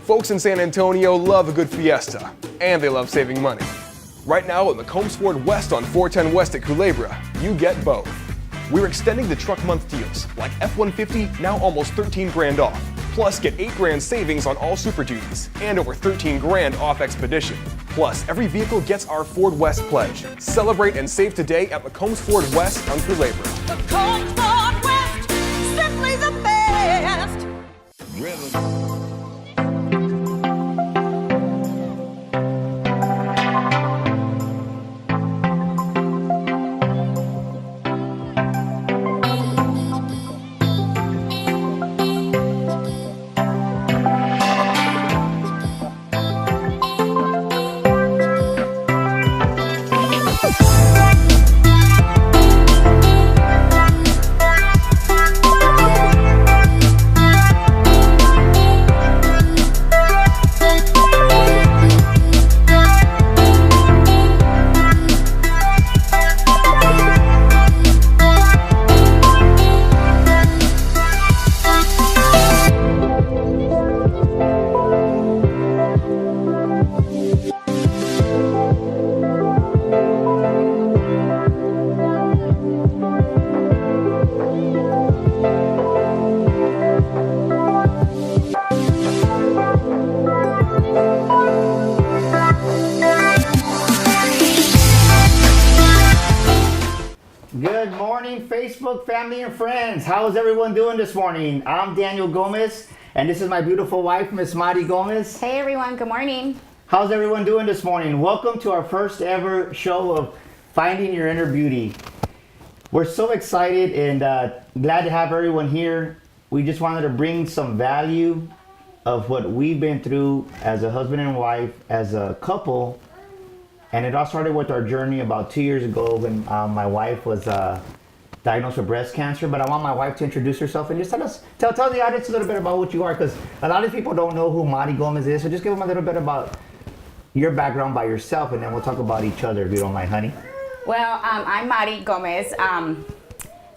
Folks in San Antonio love a good fiesta, and they love saving money. Right now at McCombs Ford West on 410 West at Culebra, you get both. We're extending the truck month deals, like F-150 now almost 13 grand off. Plus get 8 grand savings on all Super Duties, and over 13 grand off Expedition. Plus, every vehicle gets our Ford West pledge. Celebrate and save today at McCombs Ford West on Culebra. McCombs Ford West, simply the best. Rhythm. Good morning, Facebook family and friends. How is everyone doing this morning? I'm Daniel Gomez, and this is my beautiful wife, Miss Mari Gomez. Hey everyone, good morning. How's everyone doing this morning? Welcome to our first ever show of Finding Your Inner Beauty. We're so excited and glad to have everyone here. We just wanted to bring some value of what we've been through as a husband and wife, as a couple. And it all started with our journey about 2 years ago when my wife was diagnosed with breast cancer. But I want my wife to introduce herself and just tell the audience a little bit about what you are, because a lot of people don't know who Mari Gomez is. So just give them a little bit about your background by yourself, and then we'll talk about each other if you don't mind, honey. Well, I'm Mari Gomez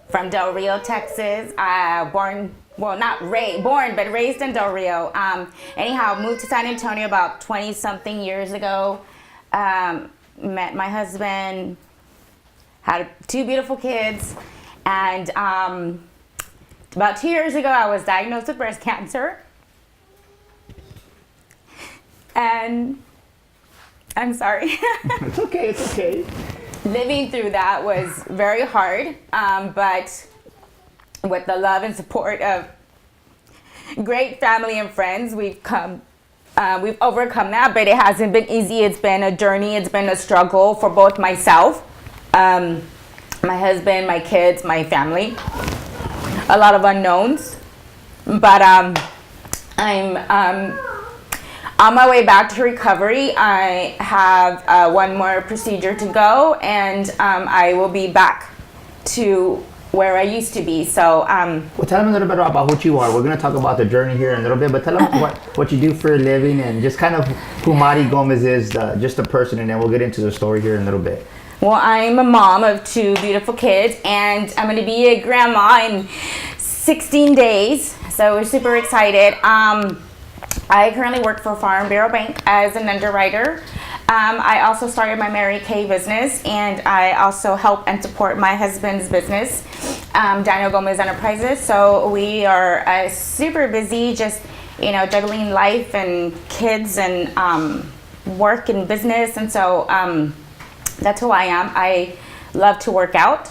from Del Rio, Texas. Born but raised in Del Rio. Anyhow, moved to San Antonio about 20-something years ago. Met my husband, had 2 beautiful kids, and about 2 years ago I was diagnosed with breast cancer. And I'm sorry. It's okay, it's okay. Living through that was very hard, but with the love and support of great family and friends, we've overcome that, but it hasn't been easy. It's been a journey. It's been a struggle for both myself, my husband, my kids, my family. A lot of unknowns, but I'm on my way back to recovery. I have one more procedure to go, and I will be back to where I used to be. So well, tell them a little bit about what you are. We're going to talk about the journey here in a little bit, but tell them what you do for a living and just kind of who Mari Gomez is, just a person, and then we'll get into the story here in a little bit. Well, I'm a mom of 2 beautiful kids, and I'm going to be a grandma in 16 days, so we're super excited. I currently work for Farm Bureau Bank as an underwriter. I also started my Mary Kay business, and I also help and support my husband's business, Daniel Gomez Enterprises. So we are super busy, just juggling life and kids and work and business, and so that's who I am. I love to work out.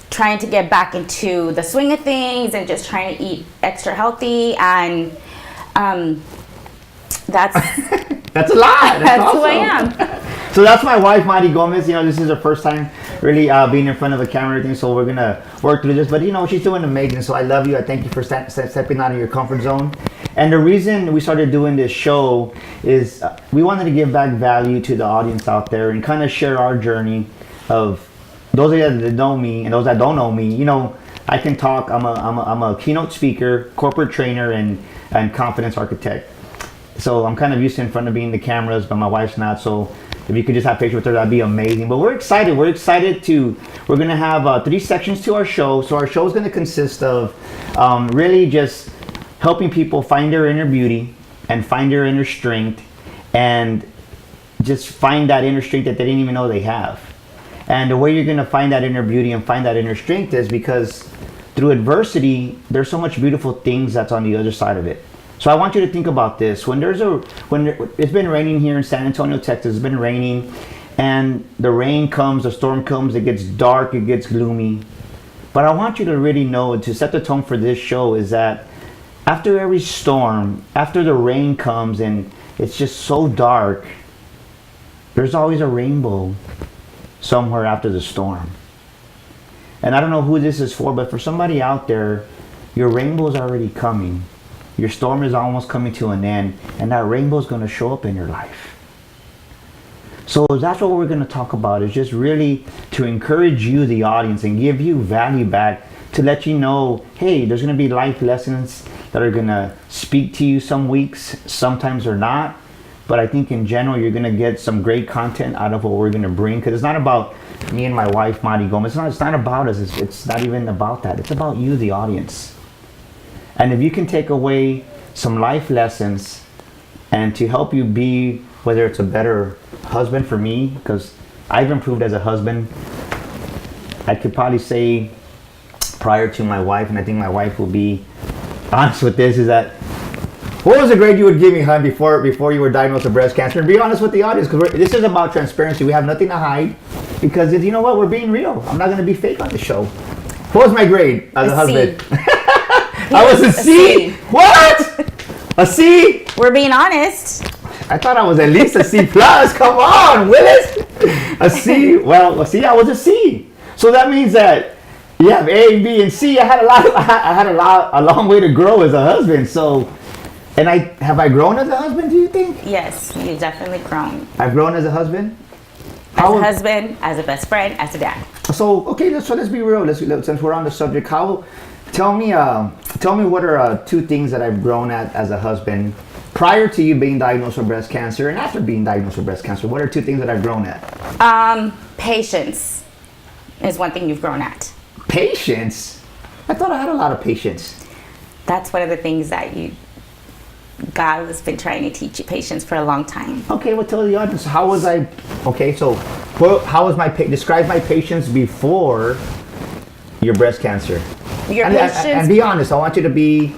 Trying to get back into the swing of things and just trying to eat extra healthy, and that's That's a lot. that's awesome. who I am. So that's my wife, Mari Gomez. You know, this is her first time really being in front of a camera and everything. So we're gonna work through this. But you know, she's doing amazing. So I love you. I thank you for stepping out of your comfort zone. And the reason we started doing this show is we wanted to give back value to the audience out there and kind of share our journey of those of you that know me and those that don't know me. You know, I can talk. I'm a keynote speaker, corporate trainer, and confidence architect. So I'm kind of used to in front of being the cameras, but my wife's not. So if you could just have pictures with her, that'd be amazing. But we're excited. We're going to have 3 sections to our show. So our show is going to consist of really just helping people find their inner beauty and find their inner strength and just find that inner strength that they didn't even know they have. And the way you're going to find that inner beauty and find that inner strength is because through adversity, there's so much beautiful things that's on the other side of it. So I want you to think about this. It's been raining here in San Antonio, Texas. It's been raining, and the rain comes, the storm comes, it gets dark, it gets gloomy. But I want you to really know, to set the tone for this show, is that after every storm, after the rain comes and it's just so dark, there's always a rainbow somewhere after the storm. And I don't know who this is for, but for somebody out there, your rainbow is already coming. Your storm is almost coming to an end, and that rainbow is going to show up in your life. So that's what we're going to talk about, is just really to encourage you, the audience, and give you value back, to let you know, hey, there's going to be life lessons that are going to speak to you some weeks, sometimes they're not. But I think in general, you're going to get some great content out of what we're going to bring, because it's not about me and my wife, Mari Gomez. It's not about us. It's not even about that. It's about you, the audience. And if you can take away some life lessons and to help you be, whether it's a better husband for me, because I've improved as a husband. I could probably say prior to my wife, and I think my wife will be honest with this, is that what was the grade you would give me, hon, before you were diagnosed with breast cancer? And be honest with the audience, because this is about transparency. We have nothing to hide, because you know what? We're being real. I'm not going to be fake on the show. What was my grade as a husband? I was a C. What? A C? We're being honest. I thought I was at least a C plus. Come on, Willis. A C. Well, see, I was a C. So that means that you have A, B, and C. I had a long way to grow as a husband. So, and have I grown as a husband? Do you think? Yes, you've definitely grown. I've grown as a husband. As a husband, as a best friend, as a dad. So okay, let's be real. Since we're on the subject, tell me what are 2 things that I've grown at as a husband prior to you being diagnosed with breast cancer and after being diagnosed with breast cancer. What are 2 things that I've grown at? Patience is one thing you've grown at. Patience? I thought I had a lot of patience. That's one of the things that God has been trying to teach you, patience, for a long time. Okay, well, tell the audience, how was I? Okay, so how was describe my patience before your breast cancer. Your patience. And be honest. I want you to be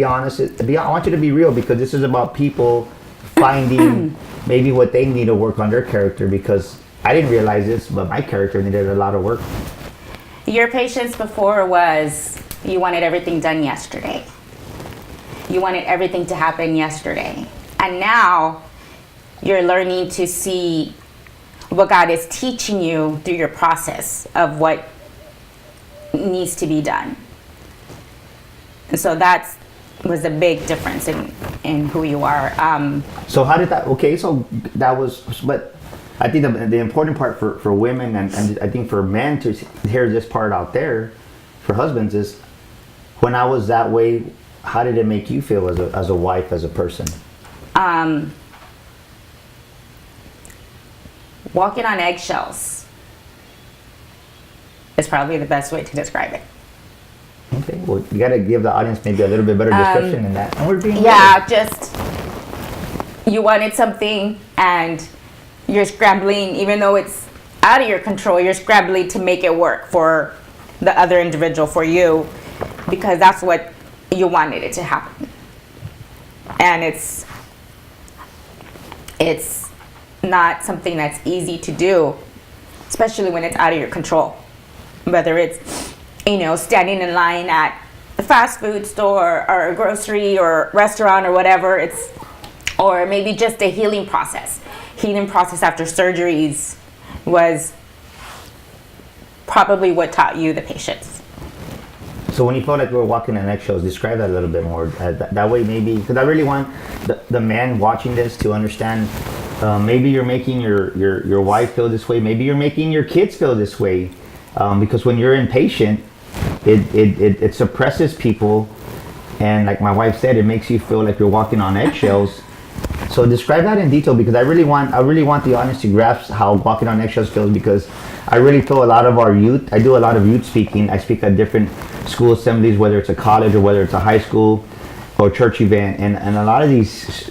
honest. I want you to be real, because this is about people finding maybe what they need to work on their character, because I didn't realize this, but my character needed a lot of work. Your patience before was you wanted everything done yesterday. You wanted everything to happen yesterday. And now you're learning to see what God is teaching you through your process of what needs to be done. And so that was a big difference in who you are. So how did that, okay, so that was, but I think the important part for women and I think for men to hear this part out there, for husbands, is when I was that way, how did it make you feel as a wife, as a person? Walking on eggshells is probably the best way to describe it. Okay, well, you got to give the audience maybe a little bit better description than that. And we're being just you wanted something and you're scrambling, even though it's out of your control, you're scrambling to make it work for the other individual, for you, because that's what you wanted it to happen. And it's it's not something that's easy to do, especially when it's out of your control. Whether it's, standing in line at the fast food store or a grocery or restaurant or whatever, or maybe just a healing process. Healing process after surgeries was probably what taught you the patience. So when you felt like you were walking on eggshells, describe that a little bit more. That way, maybe, because I really want the man watching this to understand. Maybe you're making your wife feel this way. Maybe you're making your kids feel this way, because when you're impatient, it suppresses people, and like my wife said, it makes you feel like you're walking on eggshells. So describe that in detail, because I really want the audience to grasp how walking on eggshells feels, because I really feel a lot of our youth. I do a lot of youth speaking. I speak at different school assemblies, whether it's a college or whether it's a high school or church event, and a lot of these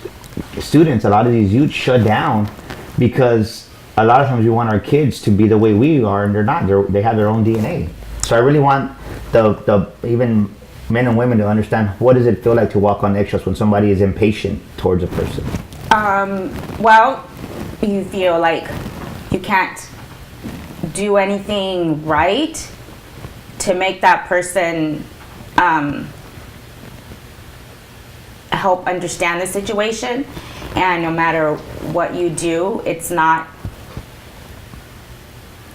students, a lot of these youth shut down because a lot of times we want our kids to be the way we are, and they're not. They have their own DNA. So I really want the even men and women to understand, what does it feel like to walk on eggshells when somebody is impatient towards a person? Well, you feel like you can't do anything right to make that person help understand the situation, and no matter what you do, it's not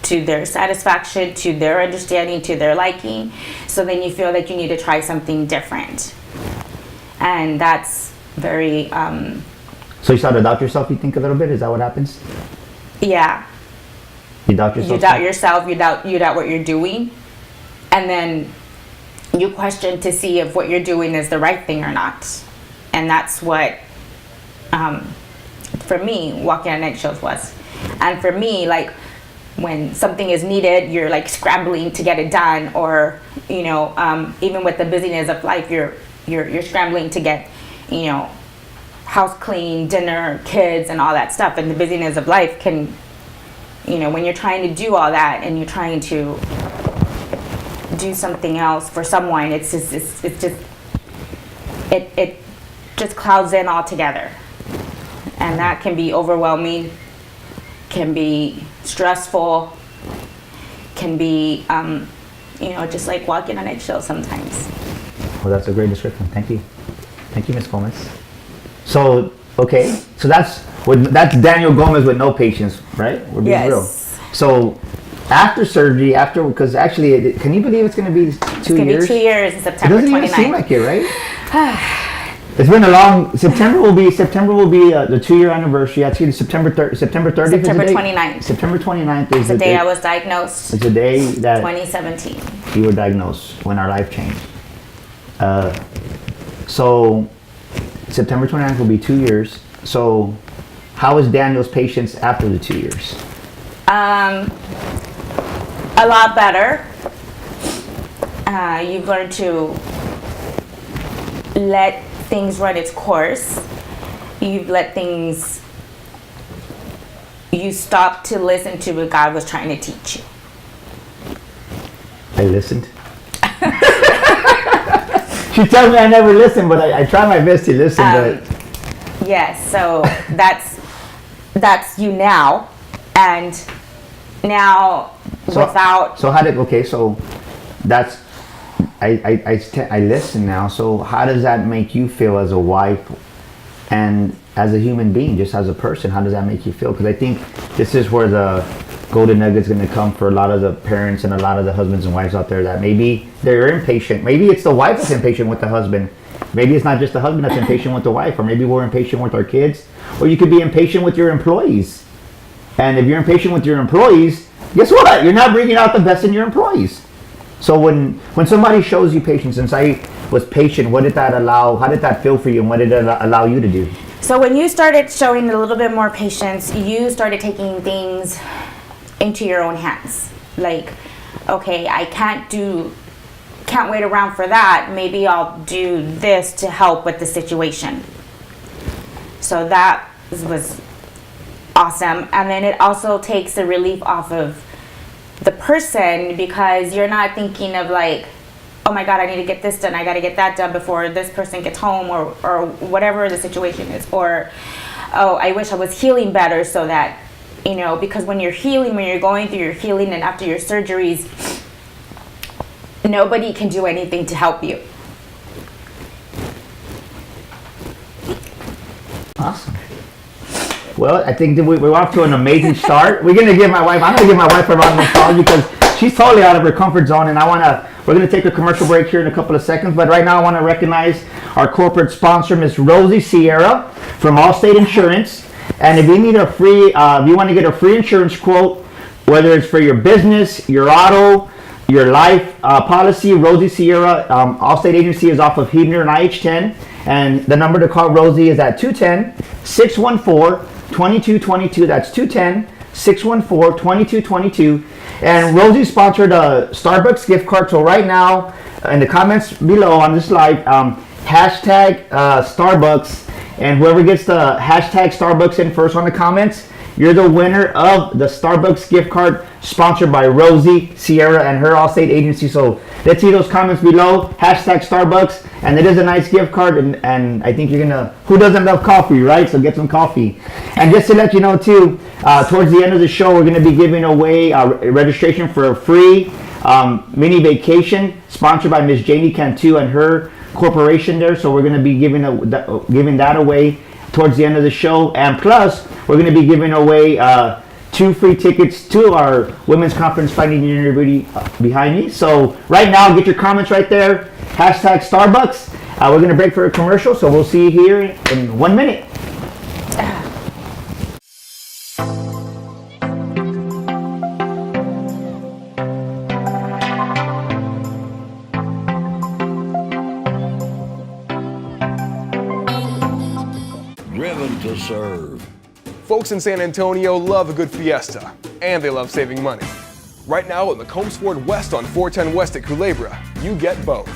to their satisfaction, to their understanding, to their liking. So then you feel that you need to try something different, and that's very So you start to doubt yourself, you think, a little bit? Is that what happens? Yeah. You doubt yourself? You doubt yourself, you doubt what you're doing, and then you question to see if what you're doing is the right thing or not. And that's what, for me, walking on eggshells was. And for me, like, when something is needed, you're like scrambling to get it done, or even with the busyness of life, you're scrambling to get, house clean, dinner, kids, and all that stuff. And the busyness of life can, when you're trying to do all that and you're trying to do something else for someone, it just clouds in altogether, and that can be overwhelming, can be stressful, can be just like walking on eggshells sometimes. Well, that's a great description. Thank you, Ms. Gomez. So that's Daniel Gomez with no patience, right? We're being real. So after surgery, because actually, can you believe it's going to be 2 years? It's going to be 2 years in September 29th. It doesn't even seem like it, right? It's been a long. September will be the 2-year anniversary. Actually, September 30th. September 29th. September 29th is the day I was diagnosed. It's the day that 2017. You were diagnosed, when our life changed. So September 29th will be 2 years. So how is Daniel's patience after the 2 years? A lot better. You've learned to let things run its course. You stopped to listen to what God was trying to teach you. I listened. She tells me I never listen, but I try my best to listen. But yes, so that's you now, and now without. So how did so that's I listen now. So how does that make you feel as a wife and as a human being, just as a person? How does that make you feel? Because I think this is where the golden nugget is going to come for a lot of the parents and a lot of the husbands and wives out there, that maybe they're impatient. Maybe it's the wife that's impatient with the husband. Maybe it's not just the husband that's impatient with the wife, or maybe we're impatient with our kids, or you could be impatient with your employees. And if you're impatient with your employees, guess what? You're not bringing out the best in your employees. So when somebody shows you patience, since I was patient, what did that allow? How did that feel for you, and what did it allow you to do? So when you started showing a little bit more patience, you started taking things into your own hands. Like, okay, I can't wait around for that. Maybe I'll do this to help with the situation. So that was awesome. And then it also takes the relief off of the person, because you're not thinking of like, oh my God, I need to get this done. I got to get that done before this person gets home, or whatever the situation is. Or oh, I wish I was healing better, so that, you know, because when you're healing, when you're going through your healing and after your surgeries, nobody can do anything to help you. Awesome. Well, I think that we're off to an amazing start. I'm gonna give my wife a round of applause because she's totally out of her comfort zone, and we're gonna take a commercial break here in a couple of seconds. But right now, I want to recognize our corporate sponsor, Miss Rosie Sierra from Allstate Insurance. And if you need if you want to get a free insurance quote, whether it's for your business, your auto, your life policy, Rosie Sierra, Allstate agency is off of Hebner and IH10. And the number to call Rosie is at 210-614-2222. That's 210-614-2222. And Rosie sponsored a Starbucks gift card. So right now, in the comments below on this live, hashtag Starbucks. And whoever gets the hashtag Starbucks in first on the comments, you're the winner of the Starbucks gift card sponsored by Rosie Sierra and her Allstate agency. So let's see those comments below. Hashtag Starbucks. And it is a nice gift card. And I think you're going to, who doesn't love coffee, right? So get some coffee. And just to let you know too, towards the end of the show, we're going to be giving away registration for a free mini vacation sponsored by Miss Janie Cantu and her corporation there. So we're going to be giving that away towards the end of the show. And plus, we're going to be giving away 2 free tickets to our women's conference, Finding Your Inner Beauty, behind me. So right now, get your comments right there. Hashtag Starbucks. We're going to break for a commercial, so we'll see you here in 1 minute. Driven to serve. Folks in San Antonio love a good fiesta, and they love saving money. Right now at McCombs Ford West on 410 West at Culebra, you get both.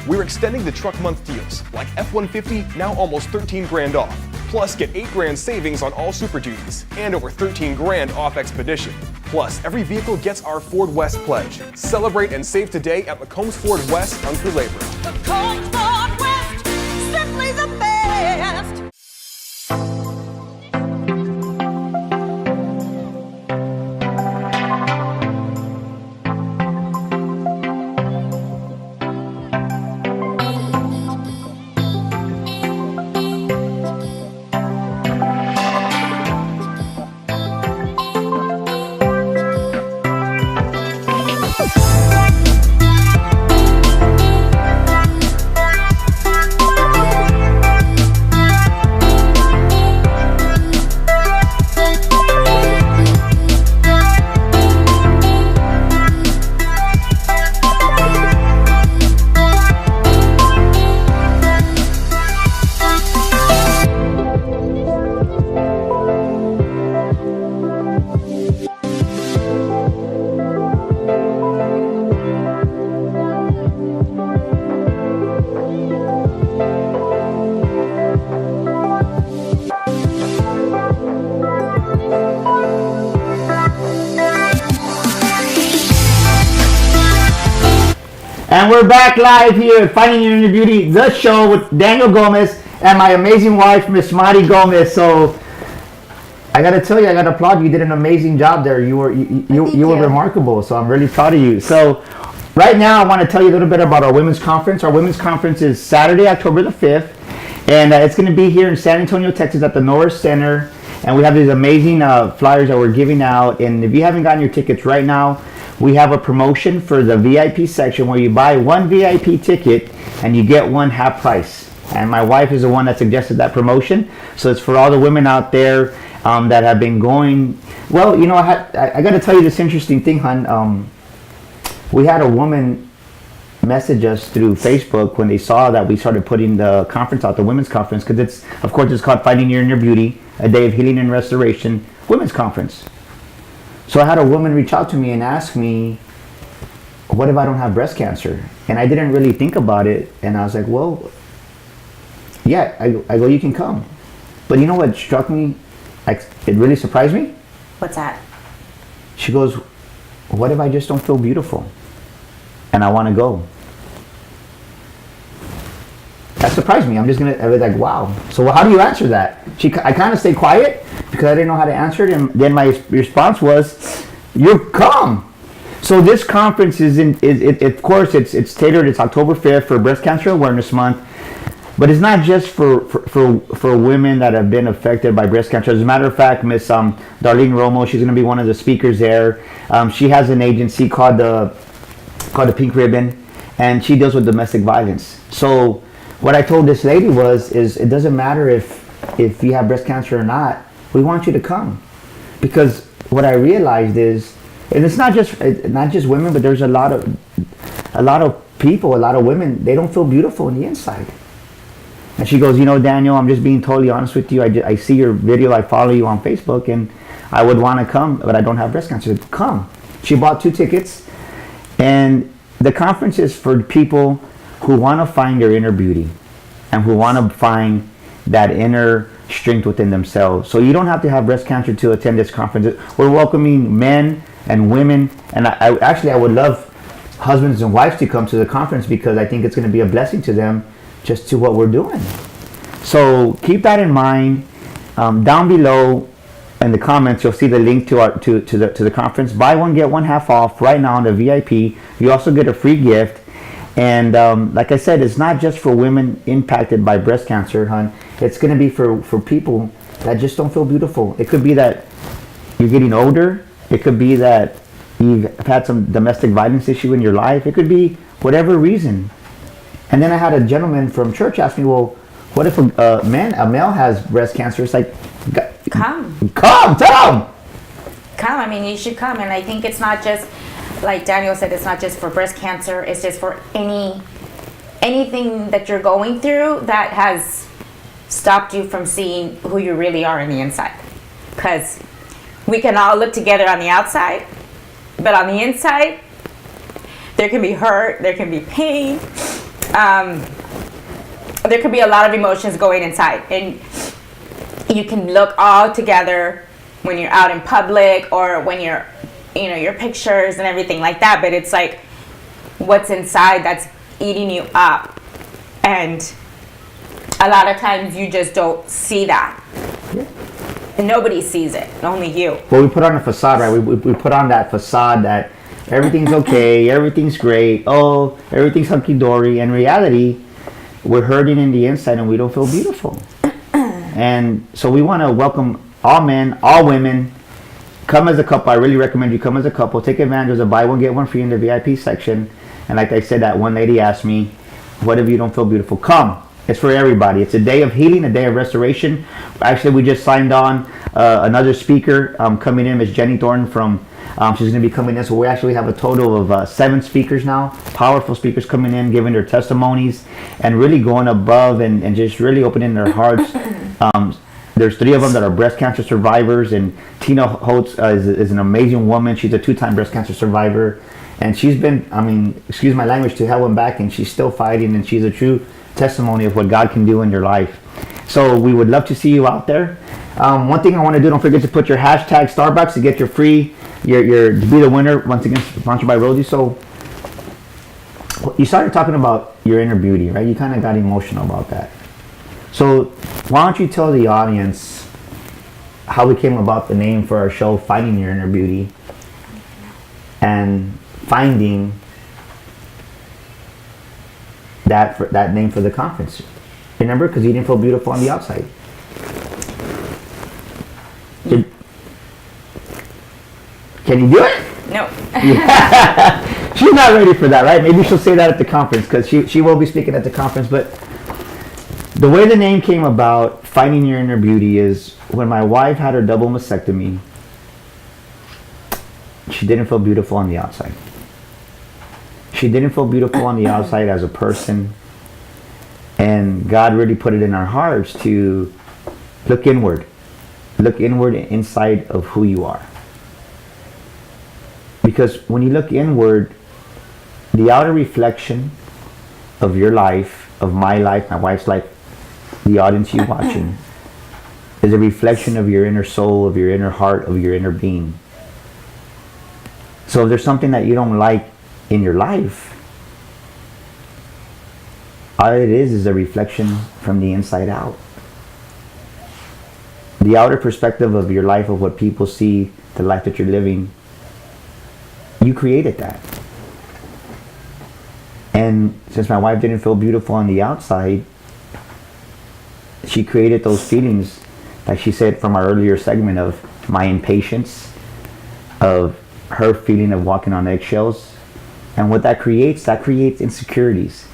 We're extending the truck month deals, like F-150 now almost 13 grand off. Plus get 8 grand savings on all Super Duties, and over 13 grand off Expedition. Plus, every vehicle gets our Ford West pledge. Celebrate and save today at McCombs Ford West on Culebra. McCombs Ford West, simply the best. And we're back live here at Finding Your Inner Beauty, the show with Daniel Gomez and my amazing wife, Miss Mari Gomez. So I got to tell you, I got to applaud you. You did an amazing job there. You were remarkable. So I'm really proud of you. So right now, I want to tell you a little bit about our women's conference. Our women's conference is Saturday, October the 5th, and it's going to be here in San Antonio, Texas, at the Norris Center. And we have these amazing flyers that we're giving out. And if you haven't gotten your tickets right now, we have a promotion for the VIP section where you buy one VIP ticket and you get one half price. And my wife is the one that suggested that promotion. So it's for all the women out there that have been going. Well, you know, I got to tell you this interesting thing, hon. We had a woman message us through Facebook when they saw that we started putting the conference out, the women's conference, because it's called Finding Your Inner Beauty, a day of healing and restoration, women's conference. So I had a woman reach out to me and ask me, what if I don't have breast cancer? And I didn't really think about it. And I was like, well, yeah, I go, you can come. But you know what struck me? It really surprised me. What's that? She goes, what if I just don't feel beautiful? And I want to go. that surprised me. I was like, wow. So how do you answer that? I kind of stayed quiet because I didn't know how to answer it. And then my response was, you're calm. So this conference of course, it's tailored. It's October 5th for Breast Cancer Awareness Month. But it's not just for women that have been affected by breast cancer. As a matter of fact, Miss Darlene Romo, she's going to be one of the speakers there. She has an agency called the Pink Ribbon, and she deals with domestic violence. So what I told this lady is it doesn't matter if you have breast cancer or not. We want you to come, because what I realized is, and it's not just women, but there's a lot of people, a lot of women. They don't feel beautiful on the inside. And she goes, Daniel, I'm just being totally honest with you. I see your video. I follow you on Facebook, and I would want to come, but I don't have breast cancer. Come. She bought 2 tickets, and the conference is for people who want to find their inner beauty and who want to find that inner strength within themselves. So you don't have to have breast cancer to attend this conference. We're welcoming men and women, and I would love husbands and wives to come to the conference, because I think it's going to be a blessing to them, just to what we're doing. So keep that in mind. Down below in the comments, you'll see the link to the conference. Buy one, get one half off right now on the VIP. You also get a free gift. And like I said, it's not just for women impacted by breast cancer, hon. It's going to be for people that just don't feel beautiful. It could be that you're getting older. It could be that you've had some domestic violence issue in your life. It could be whatever reason. And then I had a gentleman from church ask me, well, what if a male has breast cancer? It's like, Come. Tell him. Come. I mean, you should come. And I think it's not just, like Daniel said, it's not just for breast cancer. It's just for anything that you're going through that has stopped you from seeing who you really are on the inside. Because we can all look together on the outside, but on the inside, there can be hurt, there can be pain. There could be a lot of emotions going inside, and you can look all together when you're out in public or when you're, your pictures and everything like that, but it's like what's inside that's eating you up, and a lot of times you just don't see that. And nobody sees it, only you. Well, we put on a facade, right? We put on that facade that everything's okay, everything's great, oh, everything's hunky-dory. In reality, we're hurting in the inside and we don't feel beautiful. And so we want to welcome all men, all women. Come as a couple. I really recommend you come as a couple. Take advantage of the buy one, get one free in the VIP section. And like I said, that one lady asked me, what if you don't feel beautiful? Come. It's for everybody. It's a day of healing, a day of restoration. Actually, we just signed on another speaker coming in, Miss Jenny Thornton from, she's going to be coming in. So we actually have a total of 7 speakers now, powerful speakers coming in, giving their testimonies and really going above and just really opening their hearts. There's 3 of them that are breast cancer survivors, and Tina Holtz is an amazing woman. She's a 2-time breast cancer survivor, and she's been, excuse my language, to hell and back, and she's still fighting, and she's a true testimony of what God can do in your life. So we would love to see you out there. One thing I want to do, don't forget to put your hashtag Starbucks to get your free, to be the winner. Once again, sponsored by Rosie. So you started talking about your inner beauty, right? You kind of got emotional about that. So why don't you tell the audience how we came about the name for our show, Finding Your Inner Beauty, and finding that name for the conference. Remember, because you didn't feel beautiful on the outside. Can you do it? No. Yeah. She's not ready for that, right? Maybe she'll say that at the conference, because she will be speaking at the conference. But the way the name came about, Finding Your Inner Beauty, is when my wife had her double mastectomy, she didn't feel beautiful on the outside. She didn't feel beautiful on the outside as a person. And God really put it in our hearts to look inward. Look inward inside of who you are. Because when you look inward, the outer reflection of your life, of my life, my wife's life, the audience you watching, is a reflection of your inner soul, of your inner heart, of your inner being. So if there's something that you don't like in your life, all it is a reflection from the inside out. The outer perspective of your life, of what people see, the life that you're living, you created that. And since my wife didn't feel beautiful on the outside, she created those feelings, like she said from our earlier segment, of my impatience, of her feeling of walking on eggshells. And what that creates insecurities.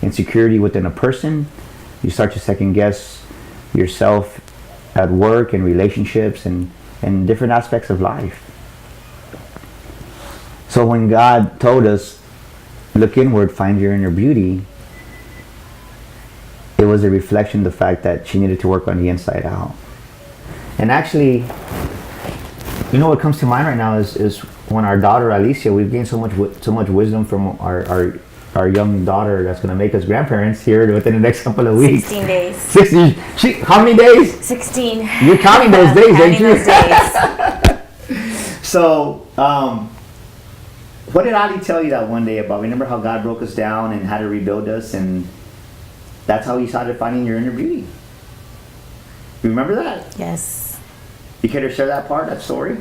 Insecurity within a person. You start to second guess yourself at work and relationships and different aspects of life. So when God told us, look inward, find your inner beauty, it was a reflection of the fact that she needed to work on the inside out. And actually, you know what comes to mind right now is when our daughter Alicia, we've gained so much wisdom from our young daughter that's going to make us grandparents here within the next couple of weeks. 16 days. 16. How many days? 16. You're counting those days, ain't you? Those days. So, what did Ali tell you that one day about? Remember how God broke us down and had to rebuild us, and that's how you started finding your inner beauty. You remember that? Yes. You care to share that part, that story?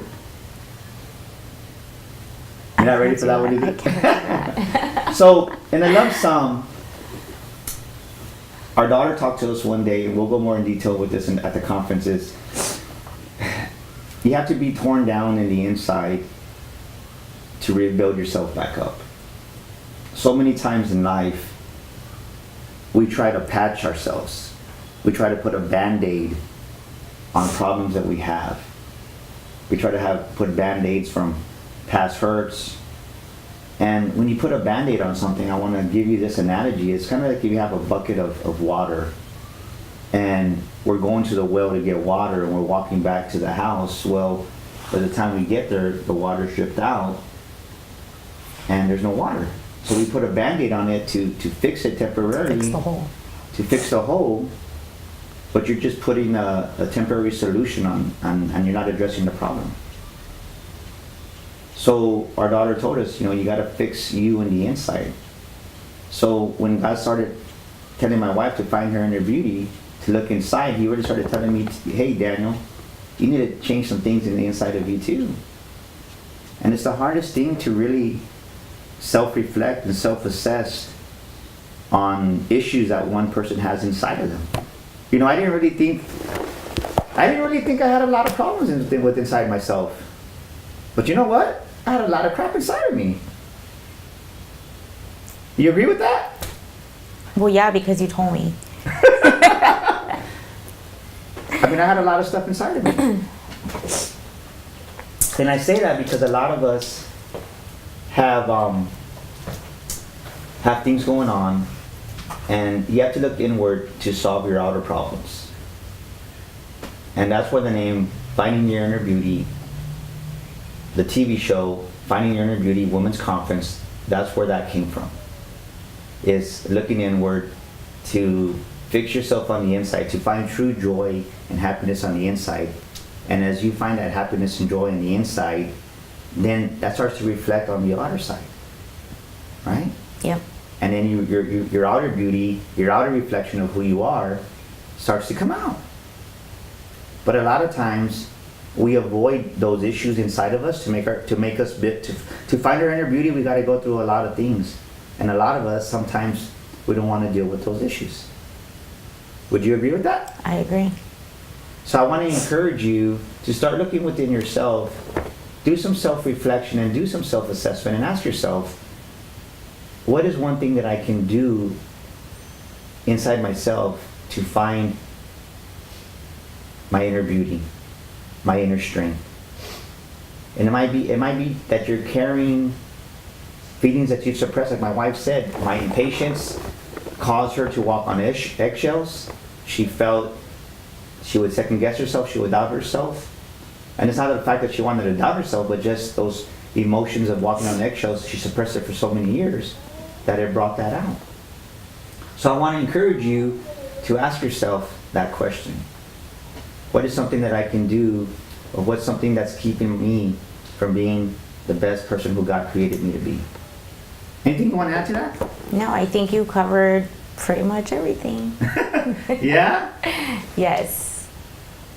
You're not ready for that one either? So, in a lump sum, our daughter talked to us one day, and we'll go more in detail with this at the conferences. You have to be torn down in the inside to rebuild yourself back up. So many times in life, we try to patch ourselves. We try to put a Band-Aid on problems that we have. We try to put Band-Aids from past hurts. And when you put a Band-Aid on something, I want to give you this analogy. It's kind of like if you have a bucket of water and we're going to the well to get water and we're walking back to the house. Well, by the time we get there, the water's dripped out and there's no water. So we put a Band-Aid on it to fix it temporarily. Fix the hole. To fix the hole, but you're just putting a temporary solution on and you're not addressing the problem. So our daughter told us, you got to fix you in the inside. So when God started telling my wife to find her inner beauty, to look inside, he really started telling me, hey Daniel, you need to change some things in the inside of you too. And it's the hardest thing to really self-reflect and self-assess on issues that one person has inside of them. I didn't really think I had a lot of problems with inside myself. But you know what? I had a lot of crap inside of me. You agree with that? Well, yeah, because you told me. I had a lot of stuff inside of me. And I say that because a lot of us have things going on, and you have to look inward to solve your outer problems. And that's where the name Finding Your Inner Beauty, the TV show Finding Your Inner Beauty Women's Conference, that's where that came from. Is looking inward to fix yourself on the inside, to find true joy and happiness on the inside. And as you find that happiness and joy on the inside, then that starts to reflect on the outer side, right? Yep. And then your outer beauty, your outer reflection of who you are, starts to come out. But a lot of times, we avoid those issues inside of us to find our inner beauty. We got to go through a lot of things, and a lot of us sometimes we don't want to deal with those issues. Would you agree with that? I agree. So I want to encourage you to start looking within yourself, do some self-reflection and do some self-assessment, and ask yourself, what is one thing that I can do inside myself to find my inner beauty, my inner strength? And it might be that you're carrying feelings that you've suppressed. Like my wife said, my impatience caused her to walk on eggshells. She felt she would second guess herself, she would doubt herself. And it's not the fact that she wanted to doubt herself, but just those emotions of walking on eggshells, she suppressed it for so many years that it brought that out. So I want to encourage you to ask yourself that question. What is something that I can do, or what's something that's keeping me from being the best person who God created me to be? Anything you want to add to that? No, I think you covered Pretty much everything. Yeah? Yes.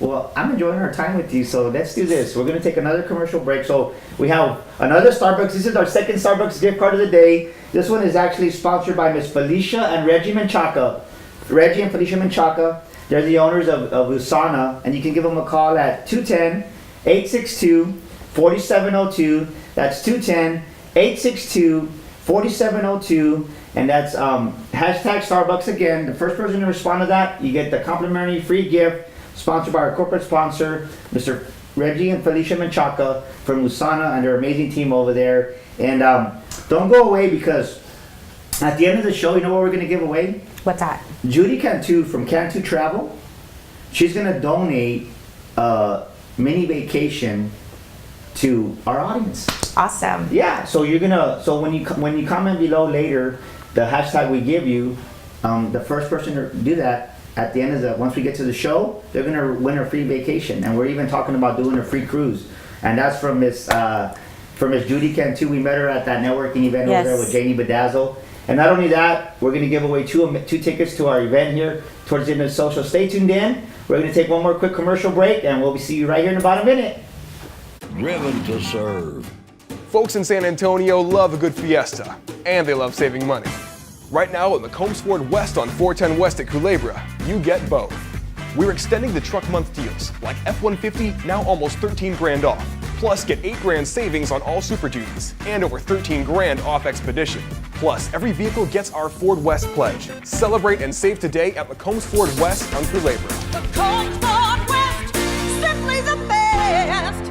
Well, I'm enjoying our time with you, so let's do this. We're going to take another commercial break. So we have another Starbucks. This is our second Starbucks gift card of the day. This one is actually sponsored by Miss Felicia and Reggie Menchaca. Reggie and Felicia Menchaca, they're the owners of Usana, and you can give them a call at 210-862-4702. That's 210-862-4702. And that's hashtag Starbucks again. The first person to respond to that, you get the complimentary free gift sponsored by our corporate sponsor, Mr. Reggie and Felicia Menchaca from Usana and their amazing team over there. And don't go away, because at the end of the show, you know what we're going to give away? What's that? Judy Cantu from Cantu Travel. She's going to donate a mini vacation to our audience. Awesome. Yeah, so you're gonna. So when you comment below later, the hashtag we give you, the first person to do that at the end of once we get to the show, they're gonna win a free vacation, and we're even talking about doing a free cruise, and that's from Miss Judy Cantu. We met her at that networking event over there with Janie Bedazzle, and not only that, we're gonna give away two tickets to our event here towards the end of the show. So stay tuned in. We're gonna take one more quick commercial break, and we'll see you right here in about a minute. Driven to serve. Folks in San Antonio love a good fiesta, and they love saving money. Right now at McCombs Ford West on 410 West at Culebra, you get both. We're extending the truck month deals, like F-150, now almost 13 grand off. Plus, get 8 grand savings on all Super Duties, and over 13 grand off Expedition. Plus, every vehicle gets our Ford West pledge. Celebrate and save today at McCombs Ford West on Culebra. McCombs Ford West, simply the best.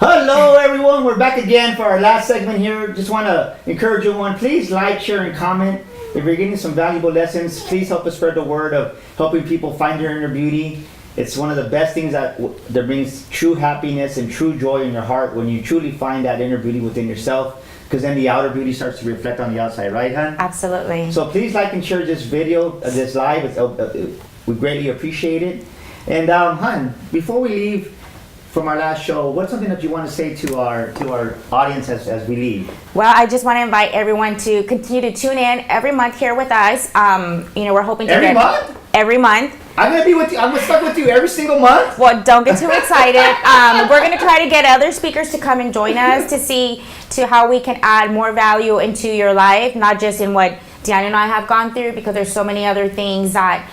Hello everyone, we're back again for our last segment here. Just want to encourage everyone, please like, share, and comment. If you're getting some valuable lessons, please help us spread the word of helping people find their inner beauty. It's one of the best things that brings true happiness and true joy in your heart when you truly find that inner beauty within yourself, because then the outer beauty starts to reflect on the outside, right, hon? Absolutely. So please like and share this video, this live. We greatly appreciate it. And hon, before we leave from our last show, what's something that you want to say to our audience as we leave? Well, I just want to invite everyone to continue to tune in every month here with us. We're hoping to Every month? Every month. I'm gonna be with you. I'm gonna stuck with you every single month. Well, don't get too excited. We're going to try to get other speakers to come and join us to how we can add more value into your life, not just in what Deanna and I have gone through, because there's so many other things that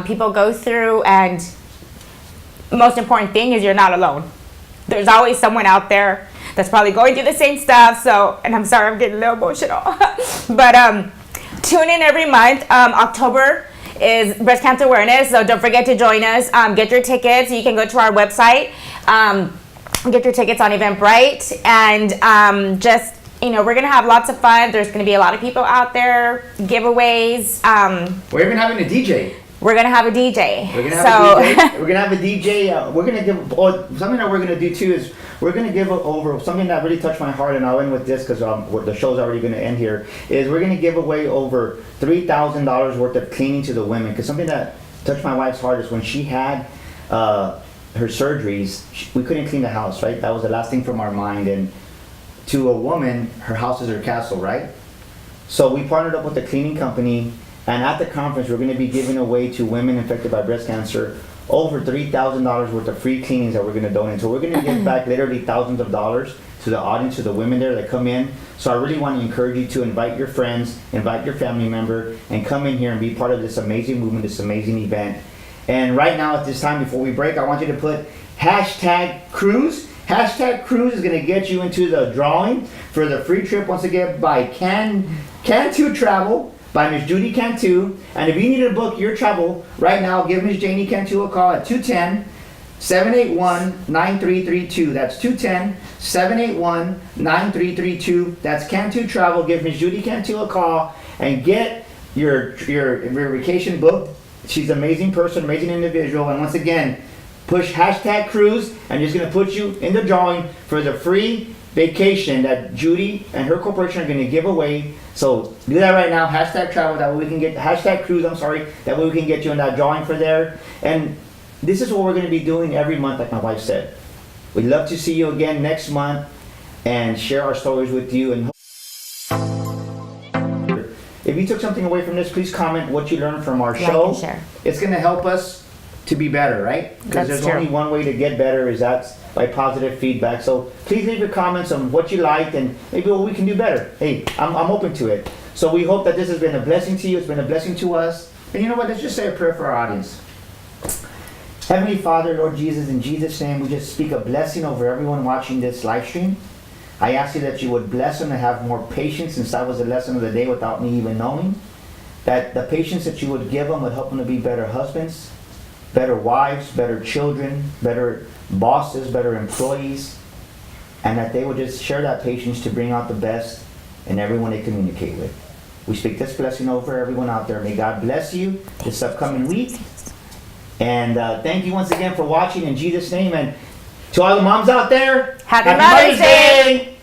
people go through, and most important thing is you're not alone. There's always someone out there that's probably going through the same stuff. So, and I'm sorry, I'm getting a little emotional, but tune in every month. October is breast cancer awareness, so don't forget to join us. Get your tickets. You can go to our website, get your tickets on Eventbrite, and we're gonna have lots of fun. There's gonna be a lot of people out there, giveaways. We're even having a DJ. We're gonna have a DJ. We're gonna have a DJ. We're gonna give something that we're gonna do too is we're gonna give over something that really touched my heart, and I'll end with this because the show's already gonna end here. Is we're gonna give away over $3,000 worth of cleaning to the women, because something that touched my wife's heart is when she had her surgeries, we couldn't clean the house, right? That was the last thing from our mind, and to a woman, her house is her castle, right? So we partnered up with a cleaning company. And at the conference, we're going to be giving away to women infected by breast cancer over $3,000 worth of free cleanings that we're going to donate. So we're going to give back literally thousands of dollars to the audience, to the women there that come in. So I really want to encourage you to invite your friends, invite your family member, and come in here and be part of this amazing movement, this amazing event. And right now at this time, before we break, I want you to put #cruise. #cruise is going to get you into the drawing for the free trip once again by Cantu Travel by Miss Judy Cantu. And if you need to book your travel right now, give Miss Janie Cantu a call at 210-781-9332. That's 210-781-9332. That's Cantu Travel. Give Miss Judy Cantu a call and get your vacation booked. She's an amazing person, amazing individual. And once again, push #cruise, and just going to put you in the drawing for the free vacation that Judy and her corporation are going to give away. So do that right now. #travel. That way we can get #cruise. I'm sorry. That way we can get you in that drawing for there. And this is what we're going to be doing every month, like my wife said. We'd love to see you again next month and share our stories with you. And if you took something away from this, please comment what you learned from our show. and share. It's going to help us to be better, right? Because That's there's true. only one way to get better, is that's by positive feedback. So please leave your comments on what you liked and maybe what we can do better. Hey, I'm open to it. So we hope that this has been a blessing to you. It's been a blessing to us. And you know what? Let's just say a prayer for our audience. Heavenly Father, Lord Jesus, in Jesus' name, we just speak a blessing over everyone watching this live stream. I ask you that you would bless them to have more patience, since that was the lesson of the day without me even knowing. That the patience that you would give them would help them to be better husbands, better wives, better children, better bosses, better employees, and that they would just share that patience to bring out the best in everyone they communicate with. We speak this blessing over everyone out there. May God bless you this upcoming week. And thank you once again for watching in Jesus' name. And to all the moms out there, Happy Mother's Day!